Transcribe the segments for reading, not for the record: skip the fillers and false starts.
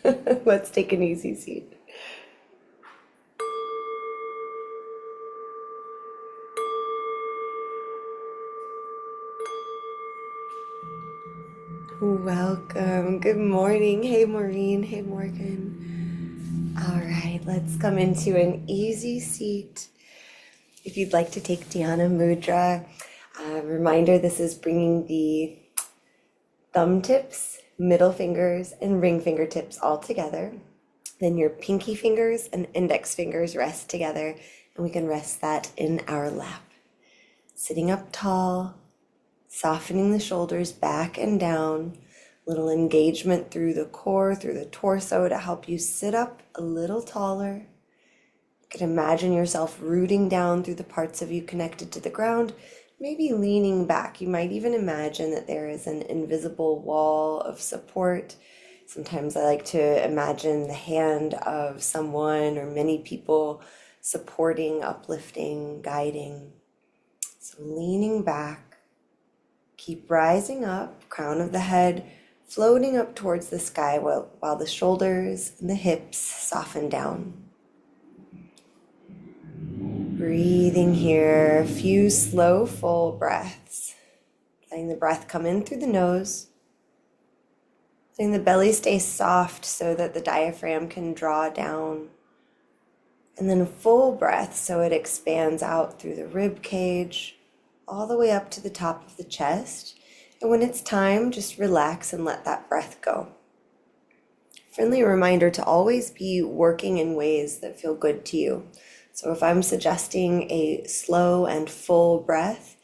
Let's take an easy seat. Welcome. Good morning. Hey, Maureen. Hey, Morgan. All right, let's come into an easy seat. If you'd like to take Dhyana Mudra, reminder this is bringing the thumb tips, middle fingers, and ring fingertips all together. Then your pinky fingers and index fingers rest together, and we can rest that in our lap. Sitting up tall, softening the shoulders back and down, little engagement through the core, through the torso to help you sit up a little taller. You can imagine yourself rooting down through the parts of you connected to the ground, maybe leaning back. You might even imagine that there is an invisible wall of support. Sometimes I like to imagine the hand of someone or many people supporting, uplifting, guiding. So leaning back, keep rising up, crown of the head floating up towards the sky while the shoulders and the hips soften down. Breathing here, a few slow, full breaths. Letting the breath come in through the nose. Letting the belly stay soft so that the diaphragm can draw down. And then a full breath so it expands out through the rib cage, all the way up to the top of the chest. And when it's time, just relax and let that breath go. Friendly reminder to always be working in ways that feel good to you. So if I'm suggesting a slow and full breath,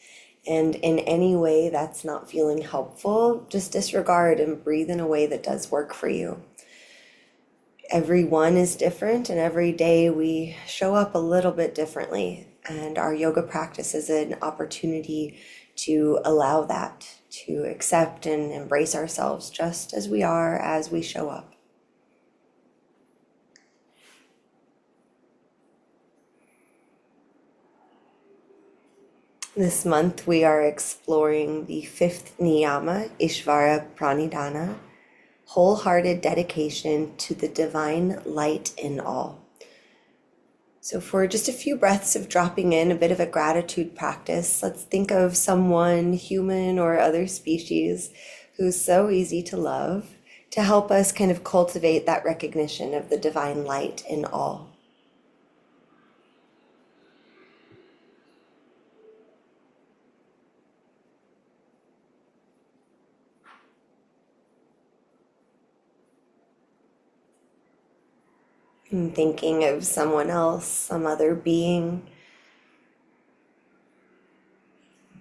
and in any way that's not feeling helpful, just disregard and breathe in a way that does work for you. Everyone is different, and every day we show up a little bit differently. And our yoga practice is an opportunity to allow that, to accept and embrace ourselves just as we are, as we show up. This month we are exploring the fifth niyama, Ishvara Pranidhana, wholehearted dedication to the divine light in all. So for just a few breaths of dropping in, a bit of a gratitude practice, let's think of someone, human or other species, who's so easy to love, to help us kind of cultivate that recognition of the divine light in all. And thinking of someone else, some other being.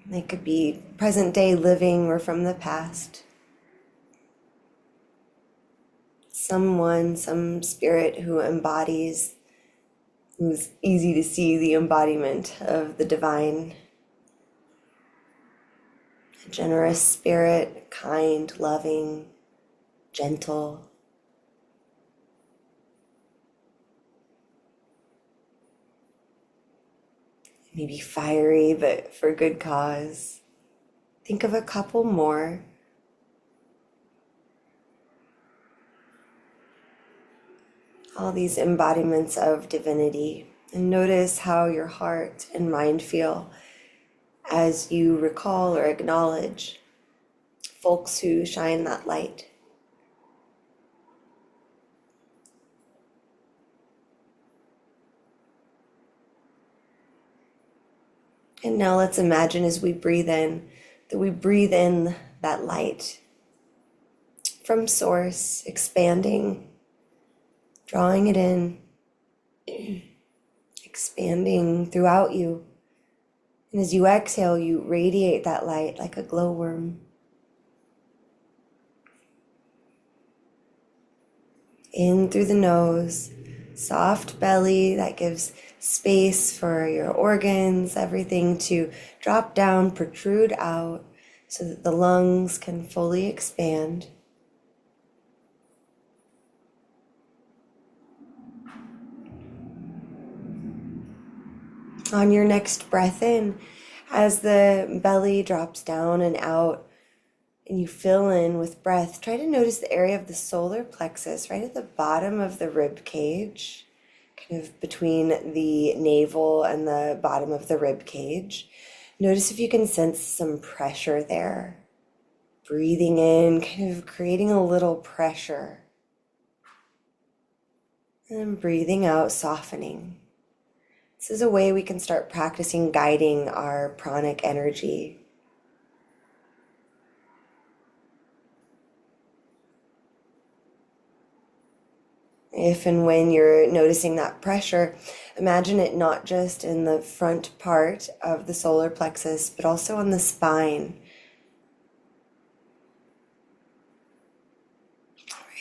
They could be present day living or from the past. Someone, some spirit who embodies, who's easy to see the embodiment of the divine. A generous spirit, kind, loving, gentle. Maybe fiery, but for good cause. Think of a couple more. All these embodiments of divinity. And notice how your heart and mind feel as you recall or acknowledge folks who shine that light. And now let's imagine as we breathe in, that we breathe in that light from source, expanding, drawing it in, expanding throughout you. And as you exhale, you radiate that light like a glowworm. In through the nose, soft belly that gives space for your organs, everything to drop down, protrude out so that the lungs can fully expand. On your next breath in, as the belly drops down and out, and you fill in with breath, try to notice the area of the solar plexus right at the bottom of the rib cage, kind of between the navel and the bottom of the rib cage. Notice if you can sense some pressure there. Breathing in, kind of creating a little pressure. And then breathing out, softening. This is a way we can start practicing guiding our pranic energy. If and when you're noticing that pressure, imagine it not just in the front part of the solar plexus, but also on the spine.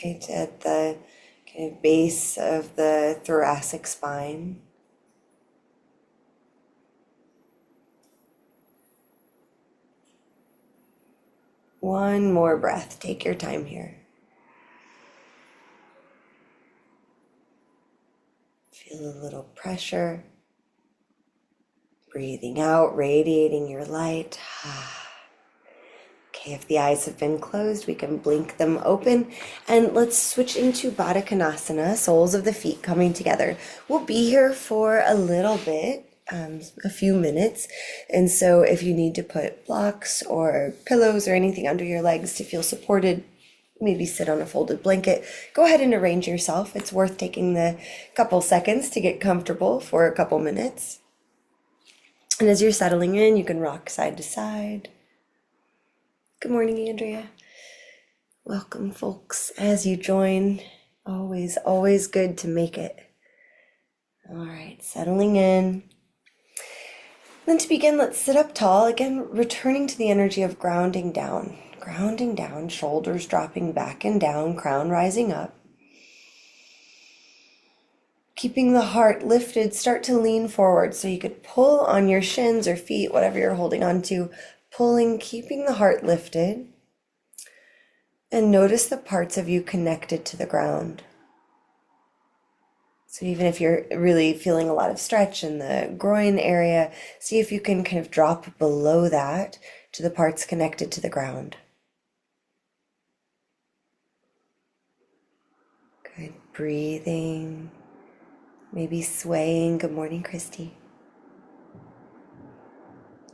Right at the kind of base of the thoracic spine. One more breath. Take your time here. Feel a little pressure. Breathing out, radiating your light. Okay, if the eyes have been closed, we can blink them open. And let's switch into Baddha Konasana, soles of the feet coming together. We'll be here for a little bit, a few minutes. And so if you need to put blocks or pillows or anything under your legs to feel supported, maybe sit on a folded blanket, go ahead and arrange yourself. It's worth taking the couple seconds to get comfortable for a couple minutes. And as you're settling in, you can rock side to side. Good morning, Andrea. Welcome, folks, as you join. Always good to make it. All right, settling in. Then to begin, let's sit up tall. Again, returning to the energy of grounding down. Grounding down, shoulders dropping back and down, crown rising up. Keeping the heart lifted, start to lean forward so you could pull on your shins or feet, whatever you're holding on to. Pulling, keeping the heart lifted. And notice the parts of you connected to the ground. So even if you're really feeling a lot of stretch in the groin area, see if you can kind of drop below that to the parts connected to the ground. Good. Breathing. Maybe swaying. Good morning, Christy.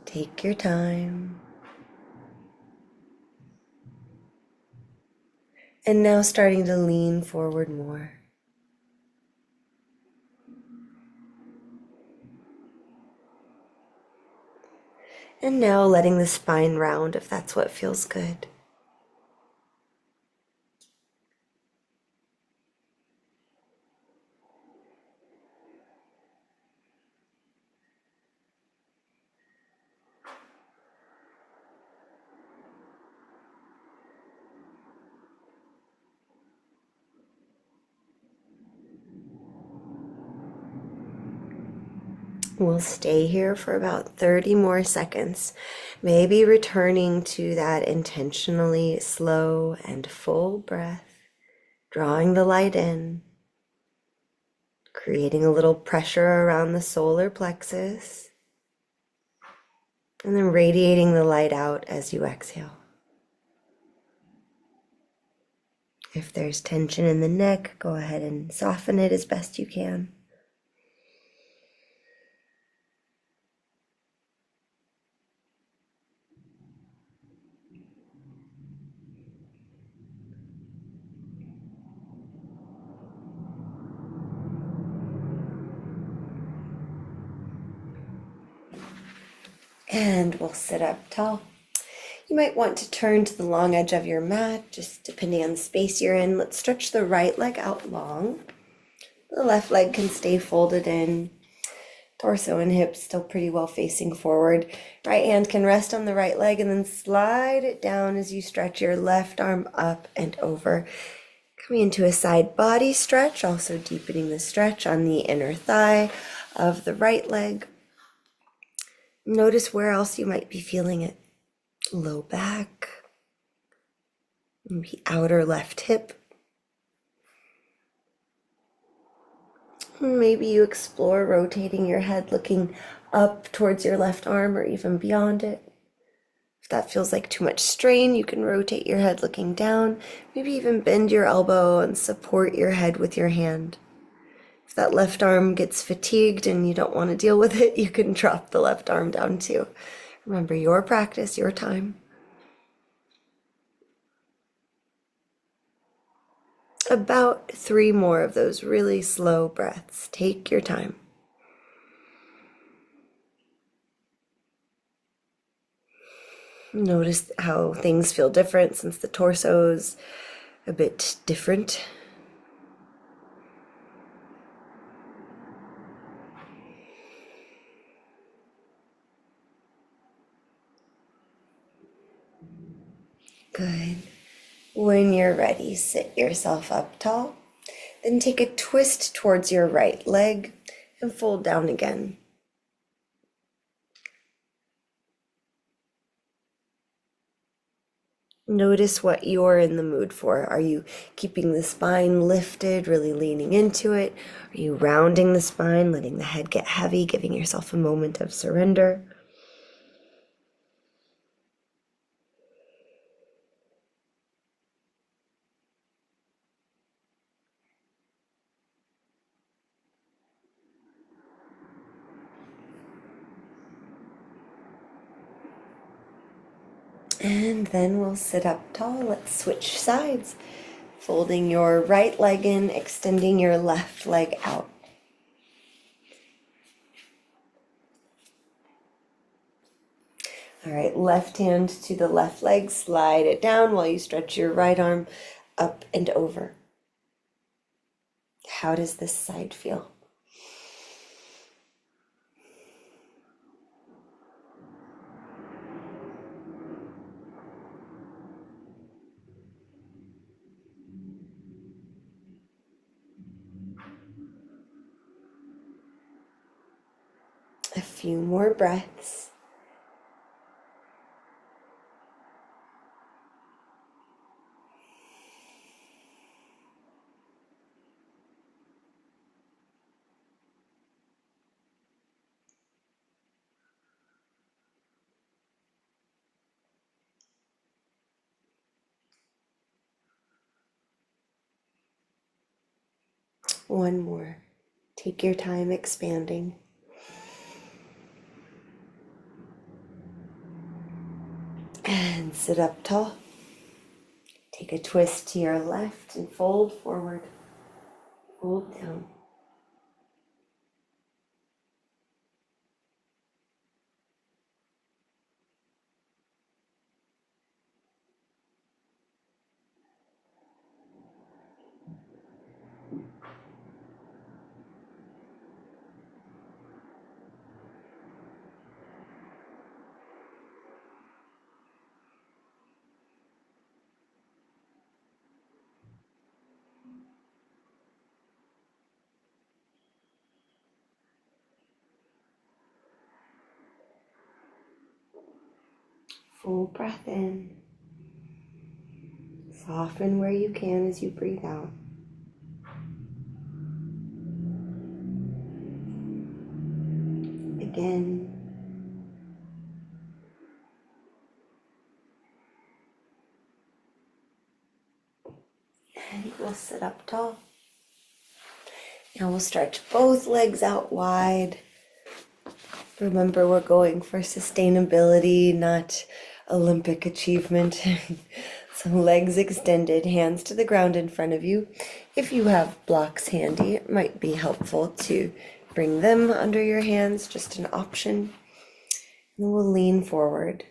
Take your time. And now starting to lean forward more. And now letting the spine round if that's what feels good. We'll stay here for about 30 more seconds, maybe returning to that intentionally slow and full breath, drawing the light in, creating a little pressure around the solar plexus, and then radiating the light out as you exhale. If there's tension in the neck, go ahead and soften it as best you can. And we'll sit up tall. You might want to turn to the long edge of your mat, just depending on the space you're in. Let's stretch the right leg out long. The left leg can stay folded in. Torso and hips still pretty well facing forward. Right hand can rest on the right leg and then slide it down as you stretch your left arm up and over. Coming into a side body stretch, also deepening the stretch on the inner thigh of the right leg. Notice where else you might be feeling it. Low back, maybe outer left hip. Maybe you explore rotating your head, looking up towards your left arm or even beyond it. If that feels like too much strain, you can rotate your head looking down, maybe even bend your elbow and support your head with your hand. If that left arm gets fatigued and you don't want to deal with it, you can drop the left arm down too. Remember, your practice, your time. About 3 more of those really slow breaths. Take your time. Notice how things feel different since the torso's a bit different. Good. When you're ready, sit yourself up tall. Then take a twist towards your right leg and fold down again. Notice what you're in the mood for. Are you keeping the spine lifted, really leaning into it? Are you rounding the spine, letting the head get heavy, giving yourself a moment of surrender? And then we'll sit up tall. Let's switch sides. Folding your right leg in, extending your left leg out. All right, left hand to the left leg, slide it down while you stretch your right arm up and over. How does this side feel? A few more breaths. One more. Take your time expanding. And sit up tall. Take a twist to your left and fold forward. Fold down. Full breath in. Soften where you can as you breathe out. Again. And we'll sit up tall. Now we'll stretch both legs out wide. Remember, we're going for sustainability, not Olympic achievement. So legs extended, hands to the ground in front of you. If you have blocks handy, it might be helpful to bring them under your hands, just an option. And then we'll lean forward.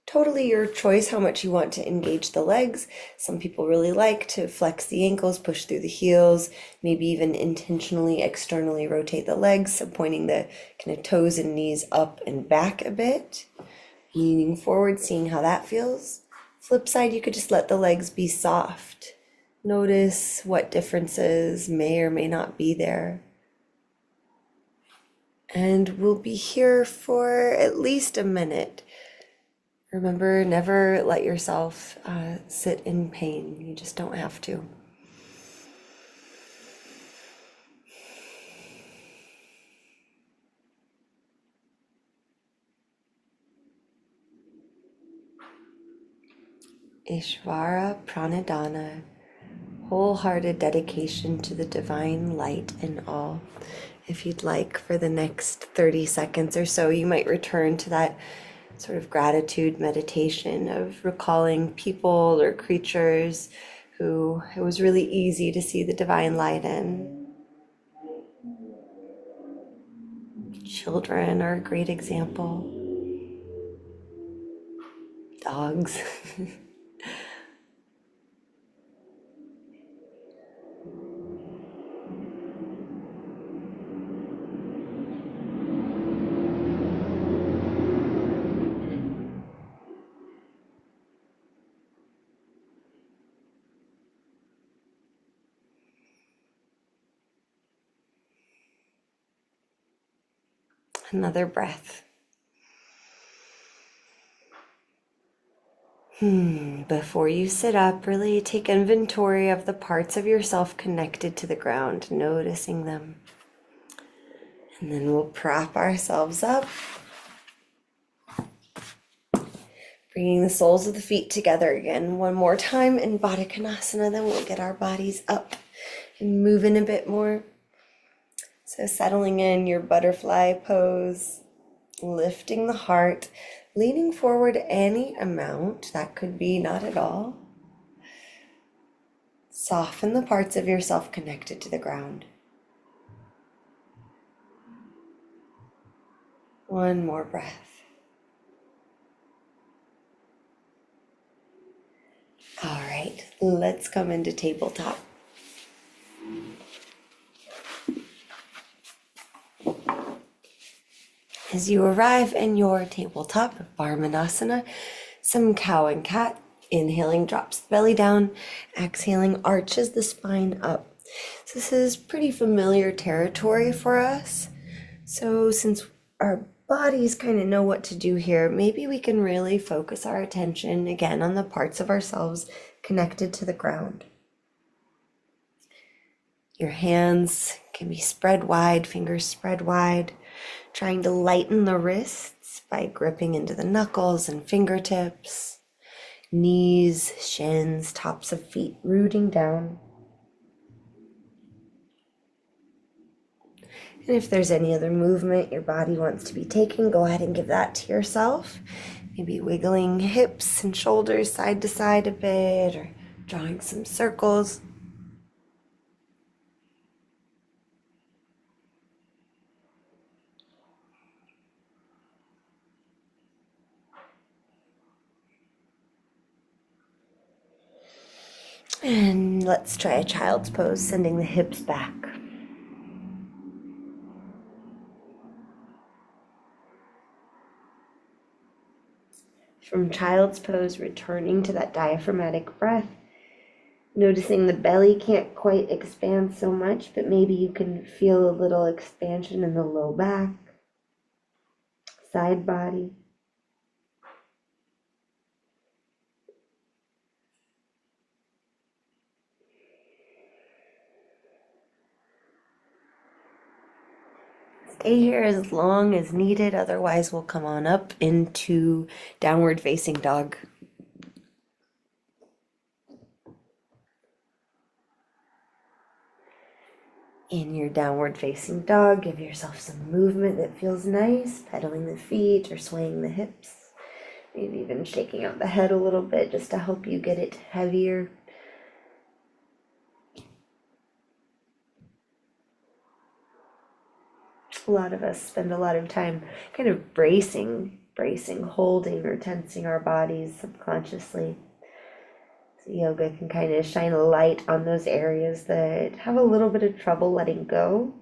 Totally your choice how much you want to engage the legs. Some people really like to flex the ankles, push through the heels, maybe even intentionally externally rotate the legs, so pointing the kind of toes and knees up and back a bit. Leaning forward, seeing how that feels. Flip side, you could just let the legs be soft. Notice what differences may or may not be there. And we'll be here for at least a minute. Remember, never let yourself sit in pain. You just don't have to. Ishvara Pranadhana, wholehearted dedication to the divine light in all. If you'd like, for the next 30 seconds or so, you might return to that sort of gratitude meditation of recalling people or creatures who it was really easy to see the divine light in. Children are a great example. Dogs. Another breath. Before you sit up, really take inventory of the parts of yourself connected to the ground, noticing them. And then we'll prop ourselves up, bringing the soles of the feet together again one more time in Baddha Konasana. Then we'll get our bodies up and moving a bit more. So settling in your butterfly pose, lifting the heart, leaning forward any amount. That could be not at all. Soften the parts of yourself connected to the ground. One more breath. All right, let's come into tabletop. As you arrive in your tabletop, Varmanasana, some cow and cat. Inhaling drops the belly down, exhaling arches the spine up. So this is pretty familiar territory for us. So since our bodies kind of know what to do here, maybe we can really focus our attention again on the parts of ourselves connected to the ground. Your hands can be spread wide, fingers spread wide, trying to lighten the wrists by gripping into the knuckles and fingertips. Knees, shins, tops of feet rooting down. And if there's any other movement your body wants to be taking, go ahead and give that to yourself. Maybe wiggling hips and shoulders side to side a bit, or drawing some circles. And let's try a child's pose, sending the hips back. From child's pose, returning to that diaphragmatic breath, noticing the belly can't quite expand so much, but maybe you can feel a little expansion in the low back, side body. Stay here as long as needed, otherwise we'll come on up into downward facing dog. In your downward facing dog, give yourself some movement that feels nice, pedaling the feet or swaying the hips, maybe even shaking out the head a little bit just to help you get it heavier. A lot of us spend a lot of time kind of bracing, holding or tensing our bodies subconsciously. So yoga can kind of shine a light on those areas that have a little bit of trouble letting go.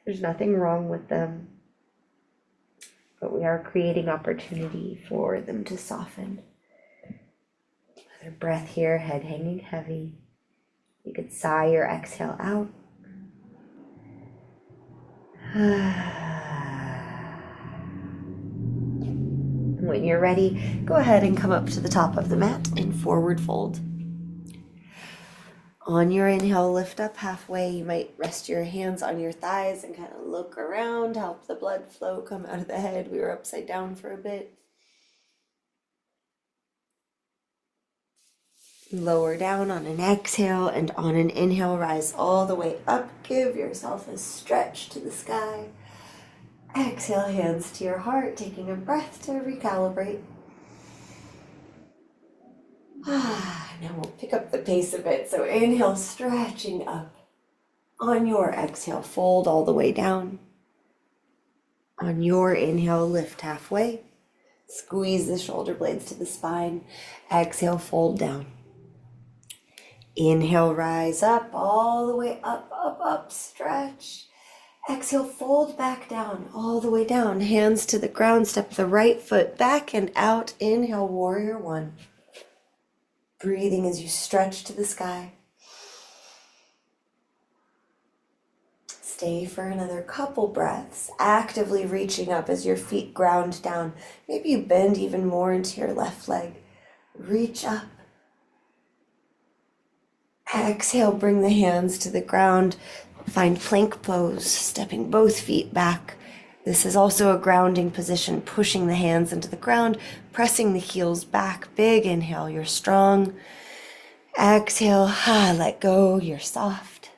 There's nothing wrong with them, but we are creating opportunity for them to soften. Another breath here, head hanging heavy. You could sigh or exhale out. When you're ready, go ahead and come up to the top of the mat in forward fold. On your inhale, lift up halfway. You might rest your hands on your thighs and kind of look around, help the blood flow come out of the head. We were upside down for a bit. Lower down on an exhale, and on an inhale, rise all the way up. Give yourself a stretch to the sky. Exhale, hands to your heart, taking a breath to recalibrate. Now we'll pick up the pace a bit. So inhale, stretching up. On your exhale, fold all the way down. On your inhale, lift halfway. Squeeze the shoulder blades to the spine. Exhale, fold down. Inhale, rise up, all the way up, up, up, stretch. Exhale, fold back down, all the way down. Hands to the ground, step the right foot back and out. Inhale, warrior one. Breathing as you stretch to the sky. Stay for another couple breaths, actively reaching up as your feet ground down. Maybe you bend even more into your left leg. Reach up. Exhale, bring the hands to the ground. Find plank pose, stepping both feet back. This is also a grounding position, pushing the hands into the ground, pressing the heels back. Big inhale, you're strong. Exhale, let go, you're soft.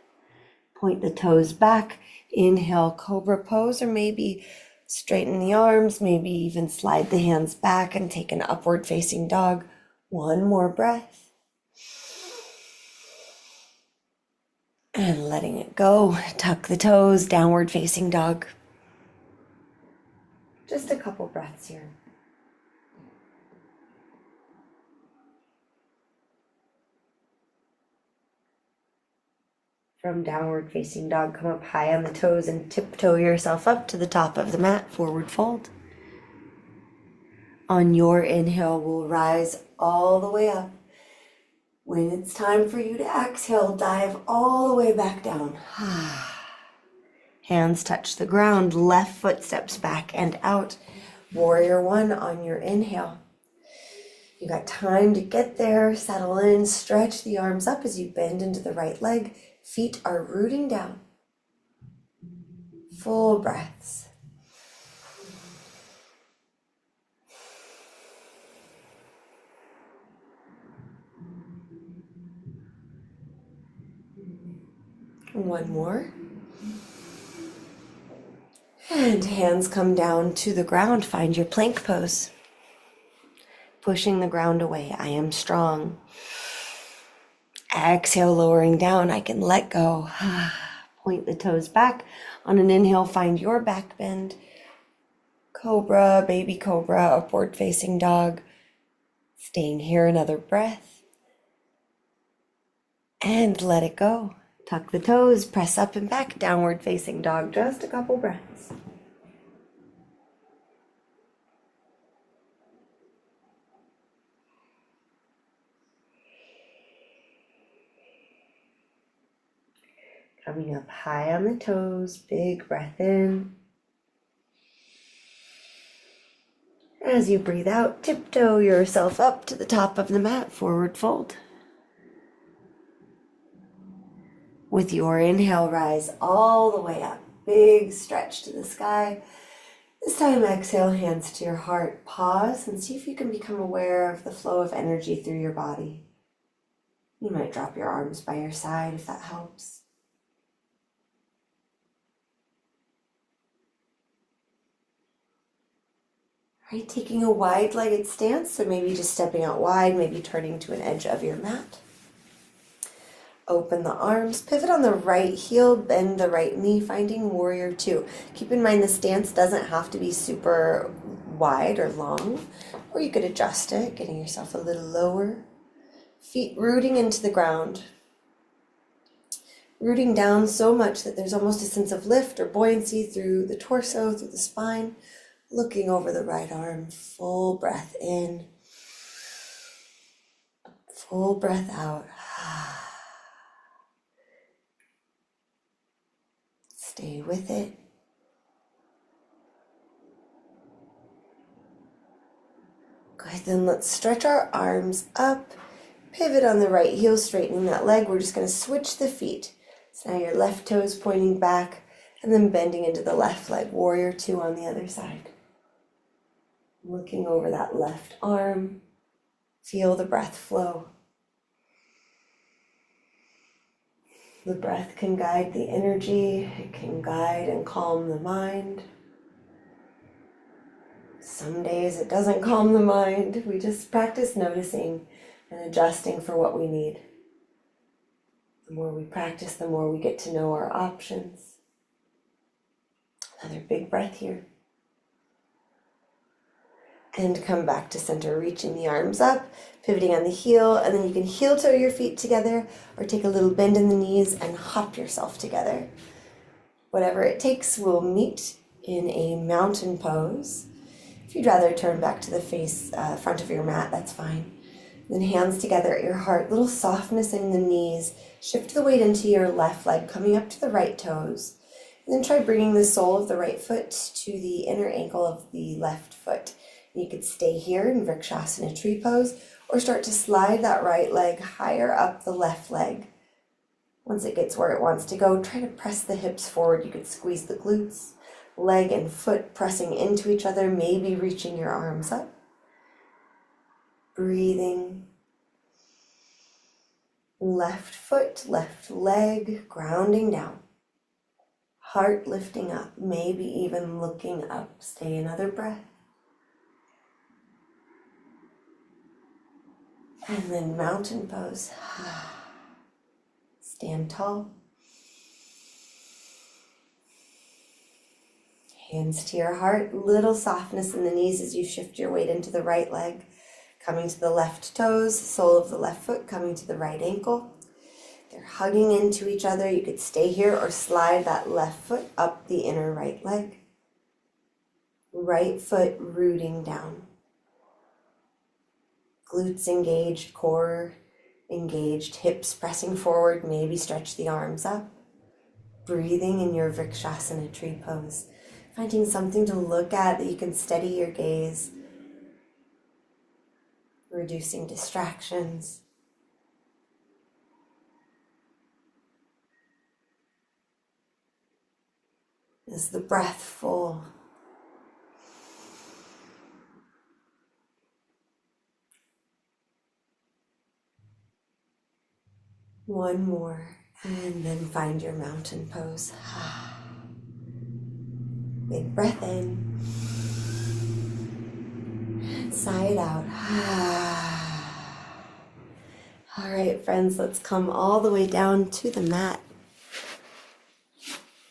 Point the toes back. Inhale, cobra pose, or maybe straighten the arms, maybe even slide the hands back and take an upward facing dog. One more breath. And letting it go, tuck the toes, downward facing dog. Just a couple breaths here. From downward facing dog, come up high on the toes and tiptoe yourself up to the top of the mat, forward fold. On your inhale, we'll rise all the way up. When it's time for you to exhale, dive all the way back down. Hands touch the ground, left foot steps back and out. Warrior one on your inhale. You got time to get there, settle in, stretch the arms up as you bend into the right leg. Feet are rooting down. Full breaths. One more. And hands come down to the ground. Find your plank pose. Pushing the ground away. I am strong. Exhale, lowering down. I can let go. Point the toes back. On an inhale, find your back bend. Cobra, baby cobra, upward facing dog. Staying here, another breath. And let it go. Tuck the toes, press up and back, downward facing dog. Just a couple breaths. Coming up high on the toes, big breath in. As you breathe out, tiptoe yourself up to the top of the mat, forward fold. With your inhale, rise all the way up. Big stretch to the sky. This time, exhale, hands to your heart. Pause and see if you can become aware of the flow of energy through your body. You might drop your arms by your side if that helps. All right, taking a wide-legged stance, so maybe just stepping out wide, maybe turning to an edge of your mat. Open the arms, pivot on the right heel, bend the right knee, finding warrior two. Keep in mind the stance doesn't have to be super wide or long, or you could adjust it, getting yourself a little lower. Feet rooting into the ground. Rooting down so much that there's almost a sense of lift or buoyancy through the torso, through the spine. Looking over the right arm, full breath in. Full breath out. Stay with it. Good, then let's stretch our arms up. Pivot on the right heel, straightening that leg. We're just going to switch the feet. So now your left toe is pointing back and then bending into the left leg. Warrior two on the other side. Looking over that left arm. Feel the breath flow. The breath can guide the energy, it can guide and calm the mind. Some days it doesn't calm the mind. We just practice noticing and adjusting for what we need. The more we practice, the more we get to know our options. Another big breath here. And come back to center, reaching the arms up, pivoting on the heel, and then you can heel toe your feet together or take a little bend in the knees and hop yourself together. Whatever it takes, we'll meet in a mountain pose. If you'd rather turn back to the front of your mat, that's fine. Then hands together at your heart, little softness in the knees. Shift the weight into your left leg, coming up to the right toes. And then try bringing the sole of the right foot to the inner ankle of the left foot. And you could stay here in Vrikshasana tree pose, or start to slide that right leg higher up the left leg. Once it gets where it wants to go, try to press the hips forward. You could squeeze the glutes, leg and foot pressing into each other, maybe reaching your arms up. Breathing. Left foot, left leg, grounding down. Heart lifting up, maybe even looking up. Stay another breath. And then mountain pose. Stand tall. Hands to your heart. Little softness in the knees as you shift your weight into the right leg. Coming to the left toes, sole of the left foot coming to the right ankle. They're hugging into each other. You could stay here or slide that left foot up the inner right leg. Right foot rooting down. Glutes engaged, core engaged, hips pressing forward, maybe stretch the arms up. Breathing in your Vrikshasana tree pose. Finding something to look at that you can steady your gaze. Reducing distractions. Is the breath full? One more, and then find your mountain pose. Big breath in. And sigh it out. All right, friends, let's come all the way down to the mat.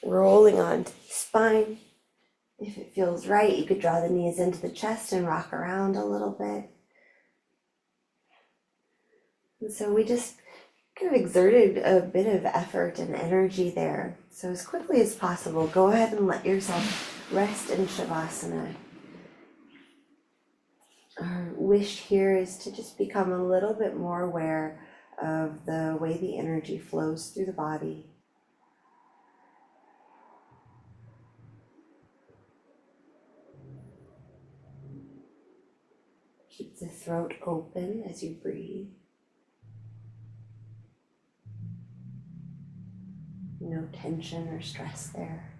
Rolling onto the spine. If it feels right, you could draw the knees into the chest and rock around a little bit. And so we just kind of exerted a bit of effort and energy there. So as quickly as possible, go ahead and let yourself rest in Shavasana. Our wish here is to just become a little bit more aware of the way the energy flows through the body. Keep the throat open as you breathe. No tension or stress there.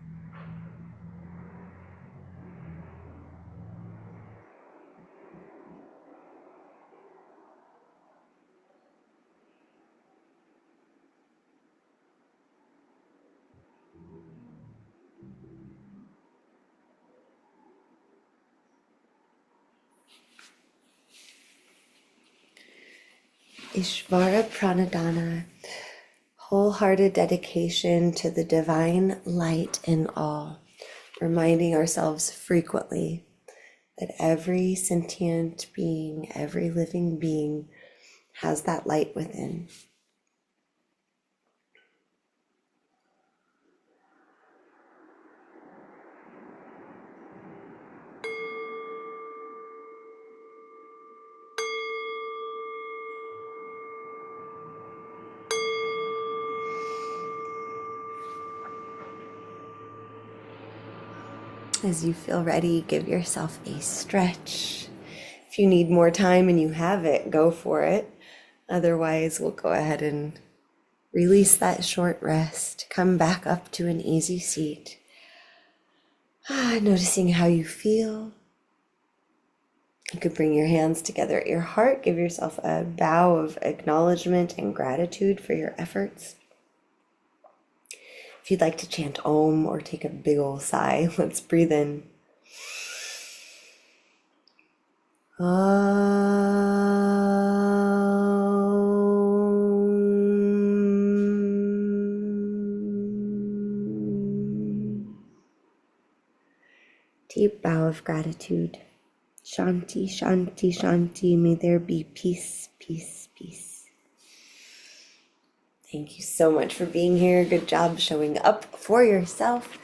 Ishvara Pranadhana, wholehearted dedication to the divine light in all, reminding ourselves frequently that every sentient being, every living being has that light within. As you feel ready, give yourself a stretch. If you need more time and you have it, go for it. Otherwise, we'll go ahead and release that short rest. Come back up to an easy seat. Noticing how you feel. You could bring your hands together at your heart. Give yourself a bow of acknowledgement and gratitude for your efforts. If you'd like to chant Om or take a big ol' sigh, let's breathe in. Deep bow of gratitude. Shanti, Shanti, Shanti. May there be peace, peace, peace. Thank you so much for being here. Good job showing up for yourself.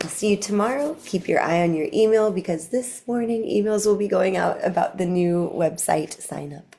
I'll see you tomorrow. Keep your eye on your email because this morning emails will be going out about the new website sign up.